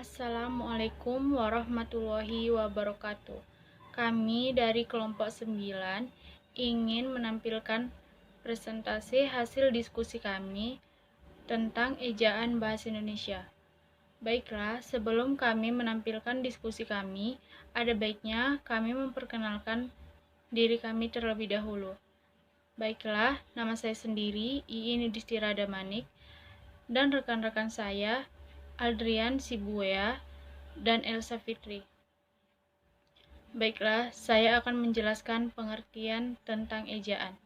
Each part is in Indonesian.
Assalamualaikum warahmatullahi wabarakatuh. Kami dari kelompok 9 ingin menampilkan presentasi hasil diskusi kami tentang ejaan bahasa Indonesia. Baiklah, sebelum kami menampilkan diskusi kami, ada baiknya kami memperkenalkan diri kami terlebih dahulu. Baiklah, nama saya sendiri, Iin Yudhistira Damanik, dan rekan-rekan saya, Aldrian Sibuea dan Elsa Fitri. Baiklah, saya akan menjelaskan pengertian tentang ejaan.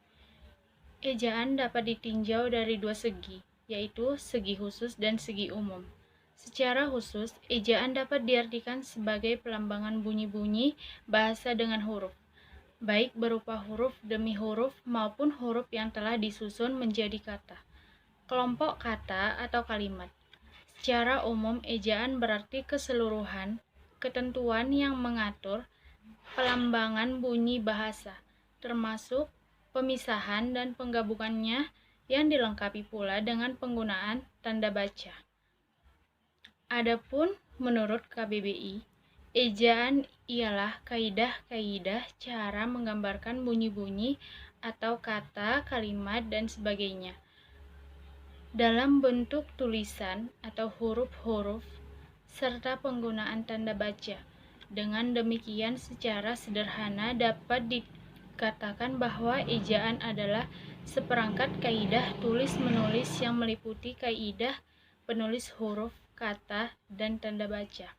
Ejaan dapat ditinjau dari dua segi, yaitu segi khusus dan segi umum. Secara khusus, ejaan dapat diartikan sebagai pelambangan bunyi-bunyi bahasa dengan huruf, baik berupa huruf demi huruf maupun huruf yang telah disusun menjadi kata, kelompok kata atau kalimat. Secara umum, ejaan berarti keseluruhan ketentuan yang mengatur pelambangan bunyi bahasa, termasuk pemisahan dan penggabungannya yang dilengkapi pula dengan penggunaan tanda baca. Adapun menurut KBBI, ejaan ialah kaidah-kaidah cara menggambarkan bunyi-bunyi atau kata, kalimat, dan sebagainya dalam bentuk tulisan atau huruf-huruf serta penggunaan tanda baca. Dengan demikian, secara sederhana dapat dikatakan bahwa ejaan adalah seperangkat kaidah tulis-menulis yang meliputi kaidah penulis huruf, kata, dan tanda baca.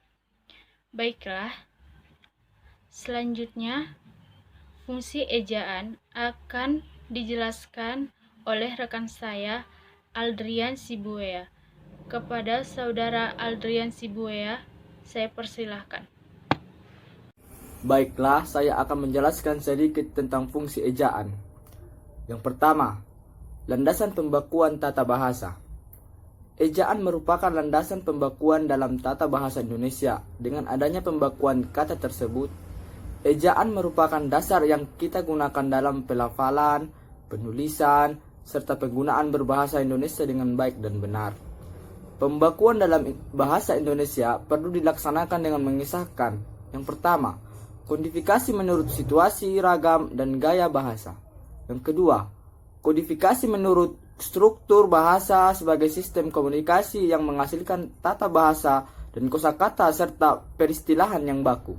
Baiklah, selanjutnya fungsi ejaan akan dijelaskan oleh rekan saya, Aldrian Sibuea. Kepada saudara Aldrian Sibuea, saya persilahkan. Baiklah, saya akan menjelaskan sedikit tentang fungsi ejaan. Yang pertama, landasan pembakuan tata bahasa. Ejaan merupakan landasan pembakuan dalam tata bahasa Indonesia. Dengan adanya pembakuan kata tersebut, ejaan merupakan dasar yang kita gunakan dalam pelafalan, penulisan, serta penggunaan berbahasa Indonesia dengan baik dan benar. Pembakuan dalam bahasa Indonesia perlu dilaksanakan dengan mengisahkan, yang pertama, kodifikasi menurut situasi, ragam, dan gaya bahasa. Yang kedua, kodifikasi menurut struktur bahasa sebagai sistem komunikasi yang menghasilkan tata bahasa dan kosakata serta peristilahan yang baku.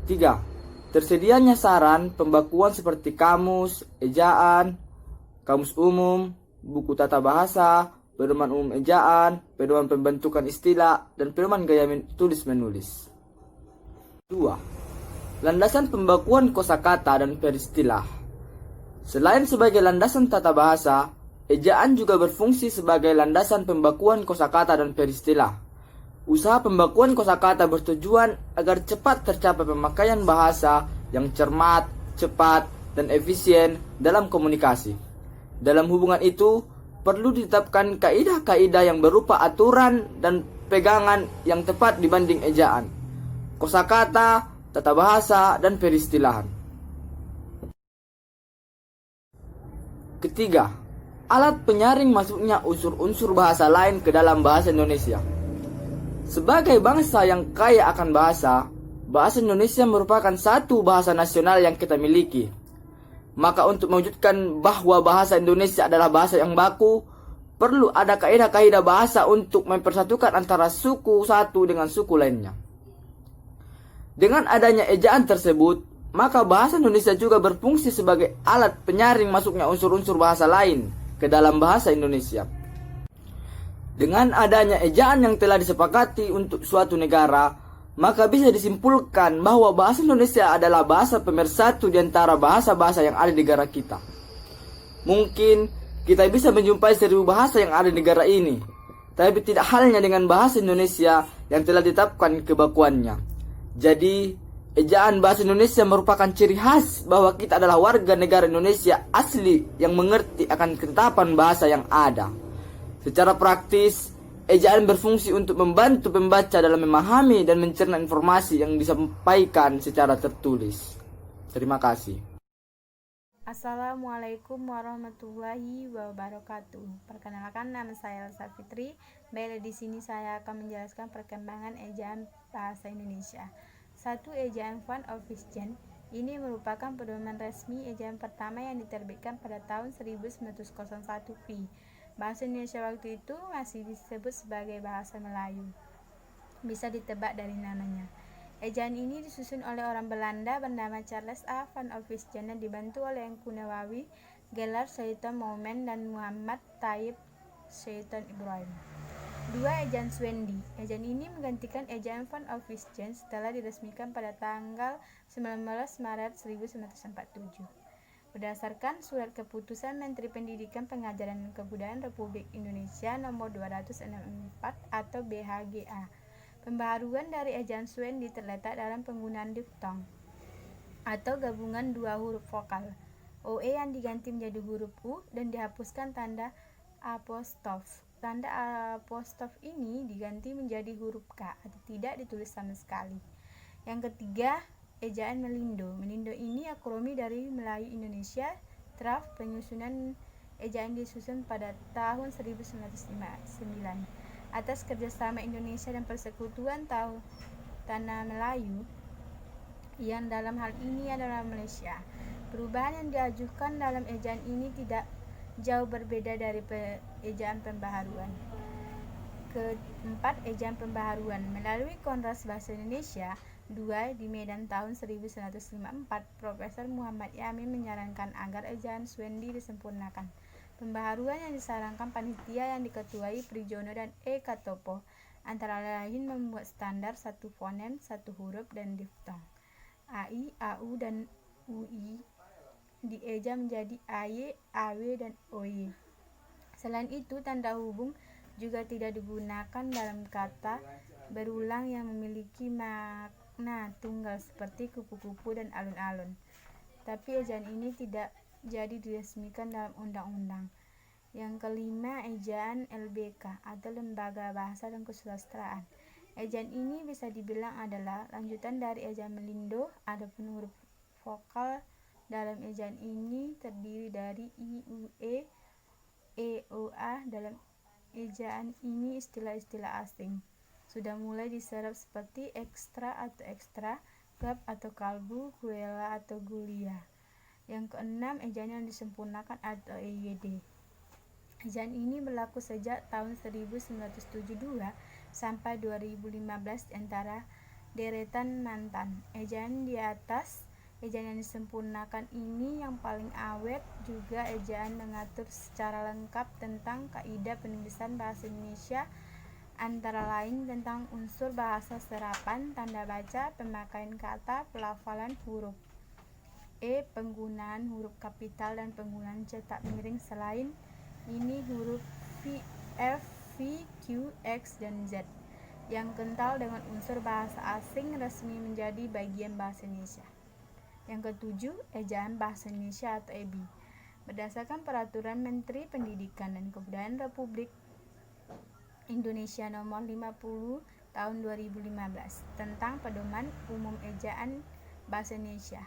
3. Tersedianya saran pembakuan seperti kamus, ejaan, kamus umum, buku tata bahasa, pedoman umum ejaan, pedoman pembentukan istilah, dan pedoman gaya tulis-menulis. 2. Landasan pembakuan kosakata dan peristilah. Selain sebagai landasan tata bahasa, ejaan juga berfungsi sebagai landasan pembakuan kosakata dan peristilah. Usaha pembakuan kosakata bertujuan agar cepat tercapai pemakaian bahasa yang cermat, cepat, dan efisien dalam komunikasi. Dalam hubungan itu, perlu ditetapkan kaidah-kaidah yang berupa aturan dan pegangan yang tepat dibanding ejaan, kosakata, tata bahasa, dan peristilahan. Ketiga, alat penyaring masuknya unsur-unsur bahasa lain ke dalam bahasa Indonesia. Sebagai bangsa yang kaya akan bahasa Indonesia merupakan satu bahasa nasional yang kita miliki. Maka untuk mewujudkan bahwa bahasa Indonesia adalah bahasa yang baku, perlu ada kaidah-kaidah bahasa untuk mempersatukan antara suku satu dengan suku lainnya. Dengan adanya ejaan tersebut, maka bahasa Indonesia juga berfungsi sebagai alat penyaring masuknya unsur-unsur bahasa lain ke dalam bahasa Indonesia. Dengan adanya ejaan yang telah disepakati untuk suatu negara, maka bisa disimpulkan bahwa bahasa Indonesia adalah bahasa pemersatu di antara bahasa-bahasa yang ada di negara kita. Mungkin kita bisa menjumpai 1000 bahasa yang ada di negara ini, tapi tidak halnya dengan bahasa Indonesia yang telah ditetapkan kebakuannya. Jadi, ejaan bahasa Indonesia merupakan ciri khas bahwa kita adalah warga negara Indonesia asli yang mengerti akan ketetapan bahasa yang ada. Secara praktis, ejaan berfungsi untuk membantu pembaca dalam memahami dan mencerna informasi yang disampaikan secara tertulis. Terima kasih. Assalamualaikum warahmatullahi wabarakatuh. Perkenalkan, nama saya Elsa Fitri. Baiklah, di sini saya akan menjelaskan perkembangan ejaan bahasa Indonesia. 1. Ejaan Van Ophisjen. Ini merupakan pedoman resmi ejaan pertama yang diterbitkan pada tahun 1901 Pi. Bahasa Indonesia waktu itu masih disebut sebagai bahasa Melayu. Bisa ditebak dari namanya. Ejaan ini disusun oleh orang Belanda bernama Charles A. van Ophisjen dan dibantu oleh Engku Nawawi, Gerard Seyton Momen, dan Muhammad Thayyib Seyton Ibrahim. 2. Ejaan Swendi. Ejaan ini menggantikan ejaan van Ophisjen setelah diresmikan pada tanggal 19 Maret 1947. Berdasarkan Surat Keputusan Menteri Pendidikan Pengajaran dan Kebudayaan Republik Indonesia Nomor 264 atau BHGA. Pembaharuan dari ejaan Swendi terletak dalam penggunaan diftong atau gabungan dua huruf vokal, OE yang diganti menjadi huruf U dan dihapuskan tanda apostrof. Tanda apostrof ini diganti menjadi huruf K atau tidak ditulis sama sekali. Yang ketiga, ejaan Melindo. Melindo ini akronim dari Melayu Indonesia. Draft penyusunan ejaan disusun pada tahun 1959 atas kerjasama Indonesia dan Persekutuan Tanah Melayu yang dalam hal ini adalah Malaysia. Perubahan yang diajukan dalam ejaan ini tidak jauh berbeda dari ejaan pembaharuan. Keempat, ejaan pembaharuan. Melalui Kongres Bahasa Indonesia 2 di Medan tahun 1954, Profesor Muhammad Yamin menyarankan agar ejaan Swendi disempurnakan. Pembaharuan yang disarankan panitia yang diketuai Prijono dan E. Katopo antara lain membuat standar satu fonem, satu huruf, dan diftong. AI, AU, dan UI dieja menjadi AY, AW, dan OY. Selain itu, tanda hubung juga tidak digunakan dalam kata berulang yang memiliki makna tunggal seperti kupu-kupu dan alun-alun. Tapi ejaan ini tidak jadi diresmikan dalam undang-undang. Yang kelima, ejaan LBK atau Lembaga Bahasa dan Kesusastraan. Ejaan ini bisa dibilang adalah lanjutan dari ejaan Melindo. Adapun huruf vokal dalam ejaan ini terdiri dari I, U, E, O, A. Dalam ejaan ini istilah-istilah asing sudah mulai diserap seperti ekstra atau ekstra, klub atau kalbu, guela atau gulia. Yang keenam, ejaan yang disempurnakan atau EYD. Ejaan ini berlaku sejak tahun 1972 sampai 2015 antara deretan mantan. Ejaan di atas, ejaan yang disempurnakan ini yang paling awet. Juga ejaan mengatur secara lengkap tentang kaidah penulisan bahasa Indonesia, antara lain tentang unsur bahasa, serapan, tanda baca, pemakaian kata, pelafalan huruf. Penggunaan huruf kapital dan penggunaan cetak miring. Selain ini huruf F, V, Q, X, dan Z yang kental dengan unsur bahasa asing resmi menjadi bagian bahasa Indonesia. Yang ketujuh, ejaan bahasa Indonesia atau EBI. Berdasarkan Peraturan Menteri Pendidikan dan Kebudayaan Republik Indonesia Nomor 50 Tahun 2015 tentang Pedoman Umum Ejaan Bahasa Indonesia,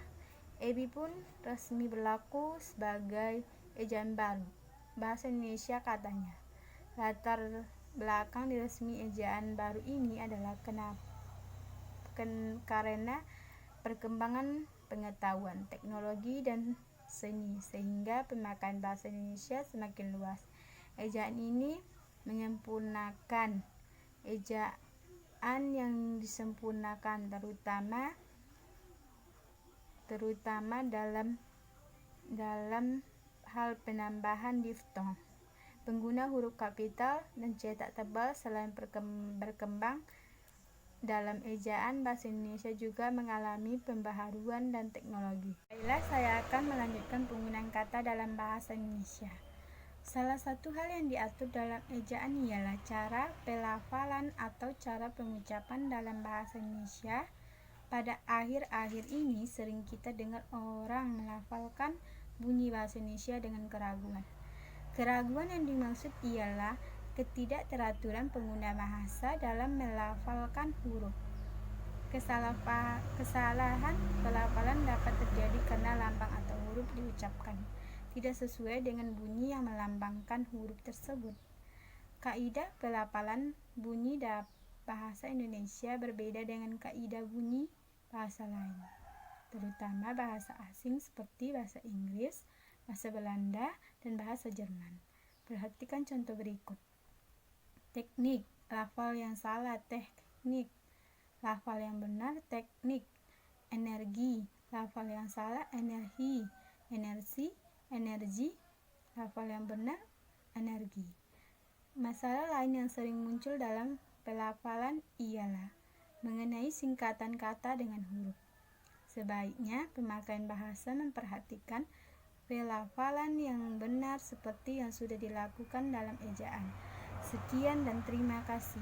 EBI pun resmi berlaku sebagai ejaan baru bahasa Indonesia katanya. Latar belakang diresmi ejaan baru ini adalah karena perkembangan pengetahuan, teknologi, dan seni sehingga pemakaian bahasa Indonesia semakin luas. Ejaan ini menyempurnakan ejaan yang disempurnakan terutama dalam hal penambahan diftong, pengguna huruf kapital, dan cetak tebal. Selain berkembang dalam ejaan, bahasa Indonesia juga mengalami pembaharuan dan teknologi. Baiklah, saya akan melanjutkan penggunaan kata dalam bahasa Indonesia. Salah satu hal yang diatur dalam ejaan ialah cara pelafalan atau cara pengucapan dalam bahasa Indonesia. Pada akhir-akhir ini sering kita dengar orang melafalkan bunyi bahasa Indonesia dengan keraguan. Keraguan yang dimaksud ialah ketidakteraturan pengguna bahasa dalam melafalkan huruf. Kesalahan pelafalan dapat terjadi karena lambang atau huruf diucapkan tidak sesuai dengan bunyi yang melambangkan huruf tersebut. Kaidah pelafalan bunyi bahasa Indonesia berbeda dengan kaidah bunyi bahasa lain, terutama bahasa asing seperti bahasa Inggris, bahasa Belanda, dan bahasa Jerman. Perhatikan contoh berikut. Teknik, lafal yang salah, teknik. Lafal yang benar, teknik. Energi, lafal yang salah, energi. Energi, lafal yang benar, energi. Masalah lain yang sering muncul dalam pelafalan ialah mengenai singkatan kata dengan huruf. Sebaiknya pemakaian bahasa memperhatikan pelafalan yang benar seperti yang sudah dilakukan dalam ejaan. Sekian dan terima kasih.